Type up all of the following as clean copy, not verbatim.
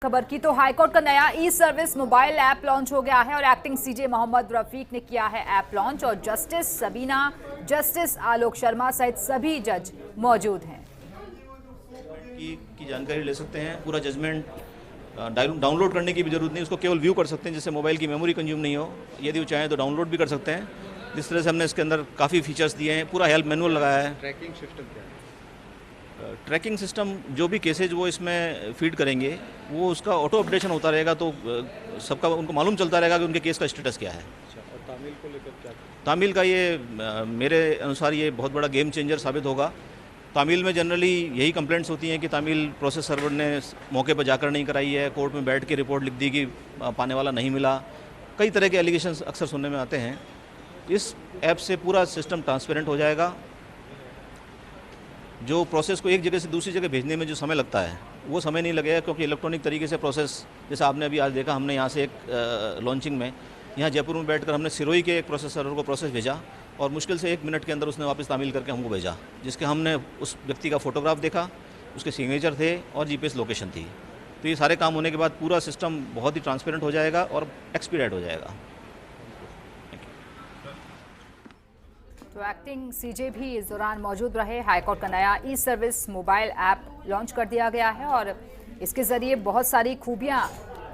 खबर की तो हाईकोर्ट का नया ई सर्विस मोबाइल ऐप लॉन्च हो गया है और एक्टिंग सीजे मोहम्मद रफीक ने किया है ऐप लॉन्च और जस्टिस सबीना, जस्टिस आलोक शर्मा सहित सभी जज मौजूद हैं। की जानकारी ले सकते हैं। पूरा जजमेंट डाउनलोड करने की भी जरूरत नहीं, उसको केवल व्यू कर सकते हैं जिससे मोबाइल की मेमोरी कंज्यूम नहीं हो। यदि वो चाहें तो डाउनलोड भी कर सकते हैं। जिस तरह से हमने इसके अंदर काफ़ी फीचर्स दिए हैं, पूरा हेल्प मैनुअल लगाया है। ट्रैकिंग सिस्टम क्या है? ट्रैकिंग सिस्टम जो भी केसेज वो इसमें फीड करेंगे वो उसका ऑटो अपडेशन होता रहेगा, तो सबका उनको मालूम चलता रहेगा कि उनके केस का स्टेटस क्या है। अच्छा, और तामील को लेकर क्या? तामील का ये मेरे अनुसार ये बहुत बड़ा गेम चेंजर साबित होगा। तामील में जनरली यही कंप्लेंट्स होती हैं कि तामील प्रोसेस सर्वर ने मौके पर जाकर नहीं कराई है, कोर्ट में बैठ के रिपोर्ट लिख दी कि पाने वाला नहीं मिला। कई तरह के एलिगेशंस अक्सर सुनने में आते हैं। इस ऐप से पूरा सिस्टम ट्रांसपेरेंट हो जाएगा। जो प्रोसेस को एक जगह से दूसरी जगह भेजने में जो समय लगता है वो समय नहीं लगेगा, क्योंकि इलेक्ट्रॉनिक तरीके से प्रोसेस, जैसे आपने अभी आज देखा, हमने यहाँ से एक लॉन्चिंग में यहाँ जयपुर में बैठकर हमने सिरोही के एक प्रोसेस सर्वर को प्रोसेस भेजा और मुश्किल से 1 मिनट के अंदर उसने वापस तामील करके हमको भेजा, जिसके हमने उस व्यक्ति का फोटोग्राफ देखा, उसके सिग्नेचर थे और जीपीएस लोकेशन थी। तो ये सारे काम होने के बाद पूरा सिस्टम बहुत ही ट्रांसपेरेंट हो जाएगा और एक्सपीडिएट हो जाएगा। तो एक्टिंग सीजे भी इस दौरान मौजूद रहे। हाईकोर्ट का नया ई सर्विस मोबाइल ऐप लॉन्च कर दिया गया है और इसके जरिए बहुत सारी खूबियां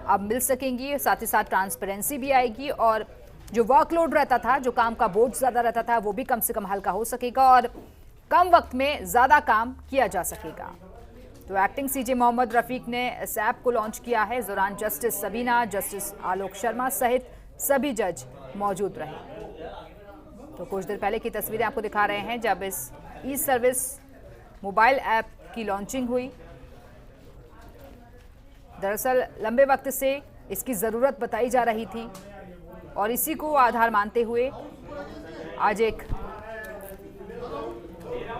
अब मिल सकेंगी, साथ ही साथ ट्रांसपेरेंसी भी आएगी और जो वर्कलोड रहता था, जो काम का बोझ ज़्यादा रहता था, वो भी कम से कम हल्का हो सकेगा और कम वक्त में ज़्यादा काम किया जा सकेगा। तो एक्टिंग सीजे मोहम्मद रफीक ने इस ऐप को लॉन्च किया है। इस दौरान जस्टिस सबीना, जस्टिस आलोक शर्मा सहित सभी जज मौजूद रहे। तो कुछ देर पहले की तस्वीरें आपको दिखा रहे हैं जब इस ई सर्विस मोबाइल ऐप की लॉन्चिंग हुई। दरअसल लंबे वक्त से इसकी ज़रूरत बताई जा रही थी और इसी को आधार मानते हुए आज एक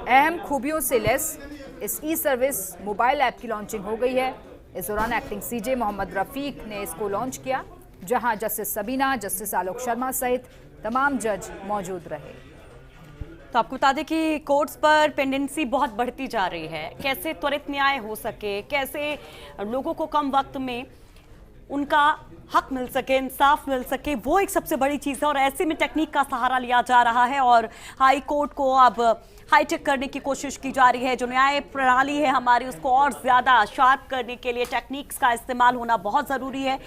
अहम खूबियों से लैस इस ई सर्विस मोबाइल ऐप की लॉन्चिंग हो गई है। इस दौरान एक्टिंग सीजे मोहम्मद रफीक ने इसको लॉन्च किया, जहां जस्टिस सबीना, जस्टिस आलोक शर्मा सहित तमाम जज मौजूद रहे। तो आपको बता दें कि कोर्ट्स पर पेंडेंसी बहुत बढ़ती जा रही है। कैसे त्वरित न्याय हो सके, कैसे लोगों को कम वक्त में उनका हक मिल सके, इंसाफ मिल सके, वो एक सबसे बड़ी चीज़ है और ऐसे में टेक्निक का सहारा लिया जा रहा है और हाई कोर्ट को अब हाईटेक करने की कोशिश की जा रही है। जो न्याय प्रणाली है हमारी, उसको और ज़्यादा शार्प करने के लिए टेक्निक्स का इस्तेमाल होना बहुत ज़रूरी है।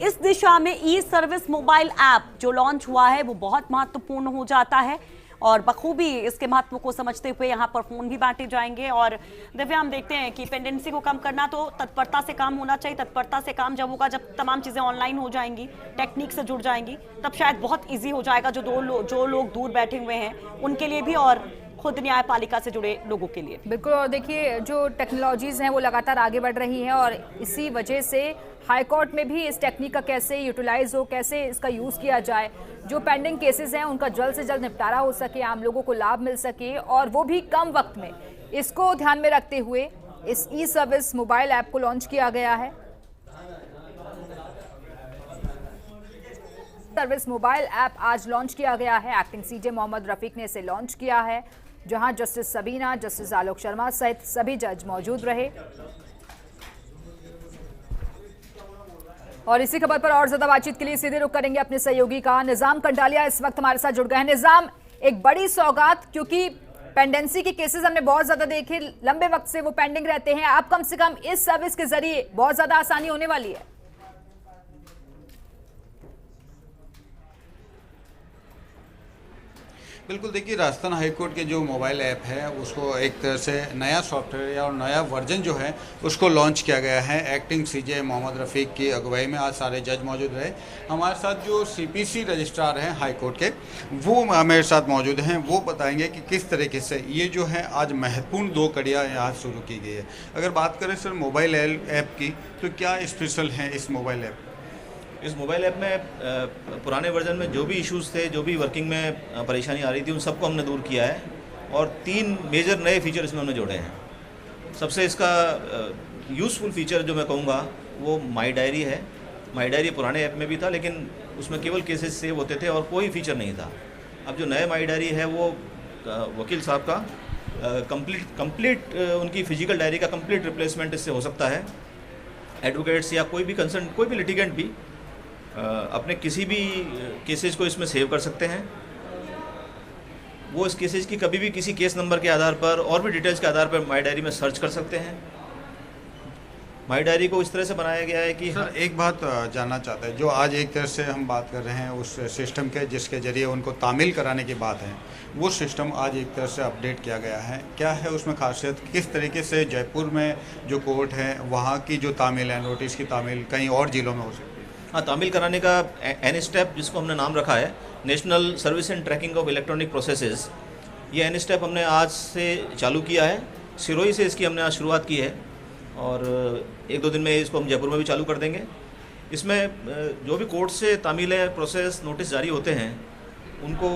इस दिशा में ई सर्विस मोबाइल ऐप जो लॉन्च हुआ है वो बहुत महत्वपूर्ण हो जाता है और बखूबी इसके महत्व को समझते हुए यहाँ पर फोन भी बांटे जाएंगे। और दिव्या, हम देखते हैं कि पेंडेंसी को कम करना तो तत्परता से काम होना चाहिए। तत्परता से काम जब होगा, जब तमाम चीज़ें ऑनलाइन हो जाएंगी, टेक्निक से जुड़ जाएंगी, तब शायद बहुत ईजी हो जाएगा जो लोग दूर बैठे हुए हैं उनके लिए भी और खुद न्यायपालिका से जुड़े लोगों के लिए। बिल्कुल। और देखिए, जो टेक्नोलॉजीज़ हैं वो लगातार आगे बढ़ रही हैं और इसी वजह से हाईकोर्ट में भी इस टेक्निक का कैसे यूटिलाइज हो, कैसे इसका यूज़ किया जाए, जो पेंडिंग केसेस हैं उनका जल्द से जल्द निपटारा हो सके, आम लोगों को लाभ मिल सके और वो भी कम वक्त में। इसको ध्यान में रखते हुए इस ई सर्विस मोबाइल ऐप को लॉन्च किया गया है। सर्विस मोबाइल ऐप आज लॉन्च किया गया है। एक्टिंग सीजे मोहम्मद रफीक ने इसे लॉन्च किया है, जहां जस्टिस सबीना, जस्टिस आलोक शर्मा सहित सभी जज मौजूद रहे। और इसी खबर पर और ज्यादा बातचीत के लिए सीधे रुख करेंगे अपने सहयोगी का निजाम कंडालिया इस वक्त हमारे साथ जुड़ गए हैं। निजाम, एक बड़ी सौगात, क्योंकि पेंडेंसी के केसेस हमने बहुत ज्यादा देखे, लंबे वक्त से वो पेंडिंग रहते हैं। अब कम से कम इस सर्विस के जरिए बहुत ज्यादा आसानी होने वाली है। बिल्कुल, देखिए, राजस्थान हाईकोर्ट के जो मोबाइल ऐप है उसको एक तरह से नया सॉफ्टवेयर और नया वर्जन जो है उसको लॉन्च किया गया है। एक्टिंग सीजे मोहम्मद रफीक की अगुवाई में आज सारे जज मौजूद रहे। हमारे साथ जो सीपीसी रजिस्ट्रार हैं हाईकोर्ट के, वो मेरे साथ मौजूद हैं। वो बताएंगे कि किस तरीके से ये जो है आज महत्वपूर्ण 2 कड़ियाँ यहाँ शुरू की गई है। अगर बात करें सर मोबाइल ऐप की, तो क्या स्पेशल है इस मोबाइल ऐप? इस मोबाइल ऐप में पुराने वर्जन में जो भी इश्यूज़ थे, जो भी वर्किंग में परेशानी आ रही थी, उन सबको हमने दूर किया है और 3 मेजर नए फीचर इसमें हमने जोड़े हैं। सबसे इसका यूज़फुल फीचर जो मैं कहूँगा वो माई डायरी है। माई डायरी पुराने ऐप में भी था, लेकिन उसमें केवल केसेस सेव होते थे और कोई फीचर नहीं था। अब जो नए माई डायरी है वो वकील साहब का कंप्लीट उनकी फिजिकल डायरी का कंप्लीट रिप्लेसमेंट इससे हो सकता है। एडवोकेट्स या कोई भी कंसर्न कोई भी लिटिगेंट भी अपने किसी भी केसेस को इसमें सेव कर सकते हैं। वो इस केसेस की कभी भी किसी केस नंबर के आधार पर और भी डिटेल्स के आधार पर माई डायरी में सर्च कर सकते हैं। माई डायरी को इस तरह से बनाया गया है कि सर एक बात जानना चाहते हैं, जो आज एक तरह से हम बात कर रहे हैं उस सिस्टम के जिसके जरिए उनको तामील कराने की बात है, वो सिस्टम आज एक तरह से अपडेट किया गया है। क्या है उसमें खासियत, किस तरीके से जयपुर में जो कोर्ट है वहाँ की जो तामील है, नोटिस की तामील कहीं और जिलों में हो सकती है? हाँ, तामील कराने का एन स्टेप जिसको हमने नाम रखा है, national service and tracking of electronic processes, ये एन स्टेप हमने आज से चालू किया है। सिरोही से इसकी हमने आज शुरुआत की है और एक दो दिन में इसको हम जयपुर में भी चालू कर देंगे। इसमें जो भी कोर्ट से तामीलें प्रोसेस नोटिस जारी होते हैं उनको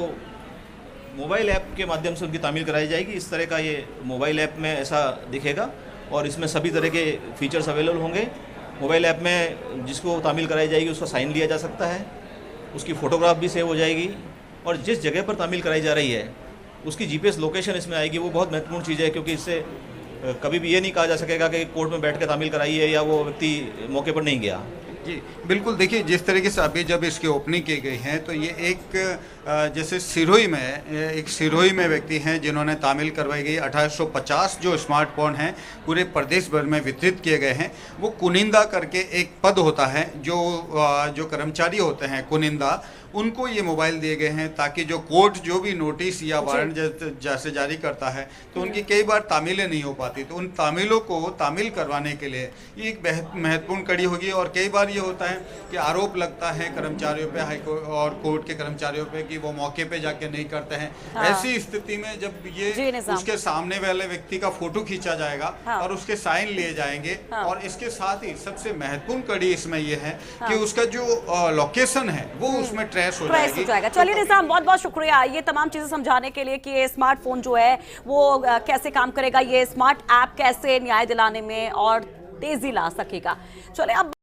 मोबाइल ऐप के माध्यम से उनकी तामील कराई जाएगी। इस तरह का ये मोबाइल ऐप में ऐसा दिखेगा और इसमें सभी तरह के फीचर्स अवेलेबल होंगे। मोबाइल ऐप में जिसको तामील कराई जाएगी उसका साइन लिया जा सकता है, उसकी फ़ोटोग्राफ भी सेव हो जाएगी और जिस जगह पर तामील कराई जा रही है उसकी जीपीएस लोकेशन इसमें आएगी। वो बहुत महत्वपूर्ण चीज़ है क्योंकि इससे कभी भी ये नहीं कहा जा सकेगा कि कोर्ट में बैठ के तामील कराई है या वो व्यक्ति मौके पर नहीं गया। जी बिल्कुल, देखिए जिस तरीके से अभी जब इसकी ओपनिंग की गई है तो ये एक जैसे सिरोही में व्यक्ति हैं जिन्होंने तामील करवाई गई 1850 जो स्मार्टफोन हैं पूरे प्रदेश भर में वितरित किए गए हैं। वो कुनिंदा करके एक पद होता है, जो कर्मचारी होते हैं कुनिंदा, उनको ये मोबाइल दिए गए हैं ताकि जो कोर्ट जो भी नोटिस या वारंट जैसे जारी करता है तो उनकी कई बार तामीलें नहीं हो पाती, तो उन तामीलों को तामील करवाने के लिए ये एक महत्वपूर्ण कड़ी होगी। और कई बार ये होता है कि आरोप लगता है कर्मचारियों पे, हाईकोर्ट और कोर्ट के कर्मचारियों पे, कि वो मौके पे जाके नहीं करते हैं। हाँ। ऐसी स्थिति में जब ये उसके सामने वाले व्यक्ति का फोटो खींचा जाएगा हाँ। और उसके साइन लिए जाएंगे हाँ। और इसके साथ ही सबसे महत्वपूर्ण कड़ी इसमें ये है कि उसका जो लोकेशन है वो उसमें ट्रेस हो जाएगा। चलिए निजाम, बहुत बहुत शुक्रिया ये तमाम चीजें समझाने के लिए कि ये स्मार्टफोन जो है वो कैसे काम करेगा, ये स्मार्ट ऐप कैसे न्याय दिलाने में और तेजी ला सकेगा। चलिए अब